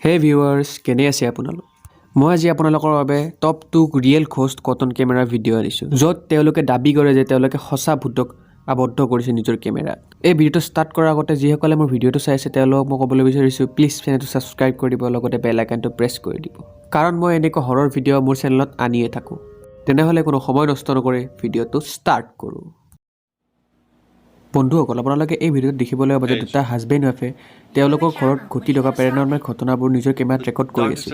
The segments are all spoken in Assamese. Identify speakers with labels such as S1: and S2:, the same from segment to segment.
S1: Hey viewers, কেনে আছে আপোনালোক? মই আজি আপোনালোকৰ বাবে top 2 real ghost cotton camera video' আনিছোঁ য'ত তেওঁলোকে দাবী কৰে যে তেওঁলোকে সঁচা ভূতক আবদ্ধ কৰিছে নিজৰ কেমেৰাত। এই ভিডিঅ'টো ষ্টাৰ্ট কৰাৰ আগতে যিসকলে মোৰ ভিডিঅ'টো চাই আছে তেওঁলোকক মই ক'বলৈ বিচাৰিছোঁ প্লিজ চেনেলটো ছাবস্ক্ৰাইব কৰি দিব লগতে বেল আইকনটো প্ৰেছ কৰি দিব। কাৰণ মই এনেকুৱা হৰৰ ভিডিঅ' মোৰ চেনেলত আনিয়ে থাকোঁ। তেনেহ'লে কোনো সময় নষ্ট নকৰি ভিডিঅ'টো ষ্টাৰ্ট কৰোঁ। বন্ধুসকল আপোনালোকে এই ভিডিঅ'ত দেখিবলৈ পাব যে দুটা হাজবেণ্ড ৱাইফে তেওঁলোকৰ ঘৰত ঘটি থকা পেৰানৰ্মেল ঘটনাবোৰ নিজৰ কেমেৰাত ৰেকৰ্ড কৰি আছে।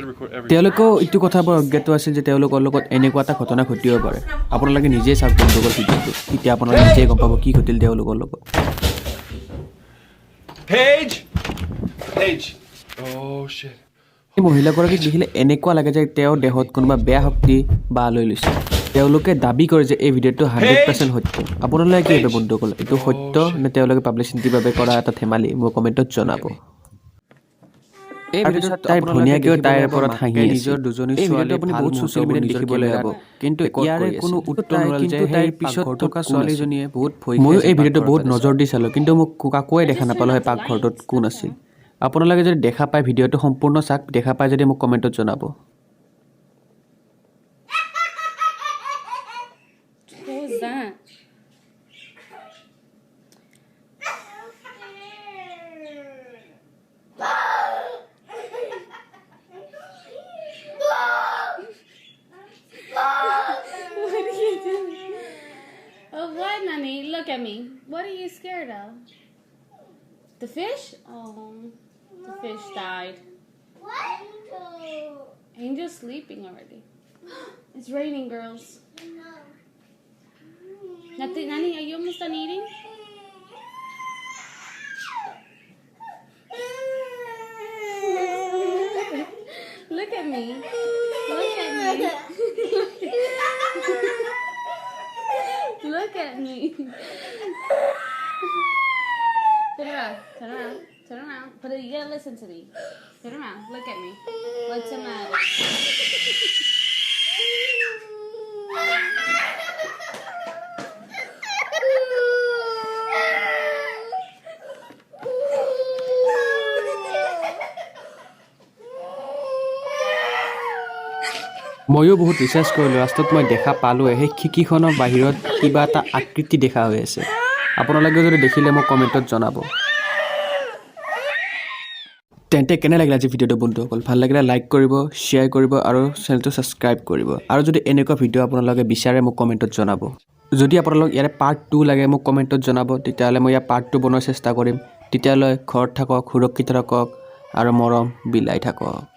S1: তেওঁলোকেও এইটো কথাবোৰ অজ্ঞাত আছিল যে তেওঁলোকৰ লগত এনেকুৱা এটা ঘটনা ঘটিব পাৰে। আপোনালোকে নিজেই চাওক বন্ধুসকল ভিডিঅ'টো, তেতিয়া আপোনালোকে নিজেই গম পাব কি ঘটিল তেওঁলোকৰ লগত। এই মহিলাগৰাকীক দেখিলে এনেকুৱা লাগে যে তেওঁৰ দেহত কোনোবা বেয়া শক্তি বাহ লৈ লৈছে। তেওঁলোকে দাবী কৰে যে এই ভিডিঅ'টো 100% সত্য। আপোনালোকে কি ভাবে বন্ধুসকল, এইটো সত্য নে তেওঁলোকে পাব্লিচিটিৰ বাবে কৰা এটা ধেমালি? মোৰ কমেণ্টত জনাব। এই ভিডিঅ'ত তাই ভনীয়েকেও তাইৰ ওপৰত হাঁহি নিজৰ দুজনী ছোৱালী আপুনি বহুত ছ'চিয়েল মিডিয়াত দেখিবলৈ পাব, কিন্তু ইয়াৰে কোনো উত্তৰ নহ'ল যে তাইৰ পিছত থকা ছোৱালীজনীয়ে বহুত ভয় খাইছিল। ময়ো এই ভিডিঅ'টো বহুত নজৰ দি চালোঁ, কিন্তু মোক কাকোৱে দেখা নাপালোঁ হয় পাকঘৰটোত কোন আছিল। আপোনালোকে যদি দেখা পায় ভিডিঅ'টো সম্পূৰ্ণ চাওক, দেখা পায় যদি মোক কমেণ্টত জনাব।
S2: That? What are you doing? Oh, what, Nani? Look at me. What are you scared of? The fish? Oh, the fish died.
S3: What?
S2: Angel's sleeping already. It's raining, girls. Nothing, Nani, are you almost done eating? Look at me. Look at me. Look at me. Turn around. Turn around. Turn around. But you gotta listen to me. Turn around. Look at me. What's the matter?
S1: ময়ো বহুত ৰিচাৰ্চ কৰিলোঁ, লাষ্টত মই দেখা পালোঁৱে সেই খিৰিকীখনৰ বাহিৰত কিবা এটা আকৃতি দেখা হৈ আছে। আপোনালোকে যদি দেখিলে মোক কমেণ্টত জনাব। তেন্তে কেনে লাগিলে আজি ভিডিঅ'টো বন্ধুসকল? ভাল লাগিলে লাইক কৰিব, শ্বেয়াৰ কৰিব আৰু চেনেলটো ছাবস্ক্ৰাইব কৰিব। আৰু যদি এনেকুৱা ভিডিঅ' আপোনালোকে বিচাৰে মোক কমেণ্টত জনাব। যদি আপোনালোক ইয়াৰে পাৰ্ট 2 লাগে মোক কমেণ্টত জনাব, তেতিয়াহ'লে মই ইয়াৰ পাৰ্ট 2 বনোৱাৰ চেষ্টা কৰিম। তেতিয়ালৈ ঘৰত থাকক, সুৰক্ষিত থাকক আৰু মৰম বিলাই থাকক।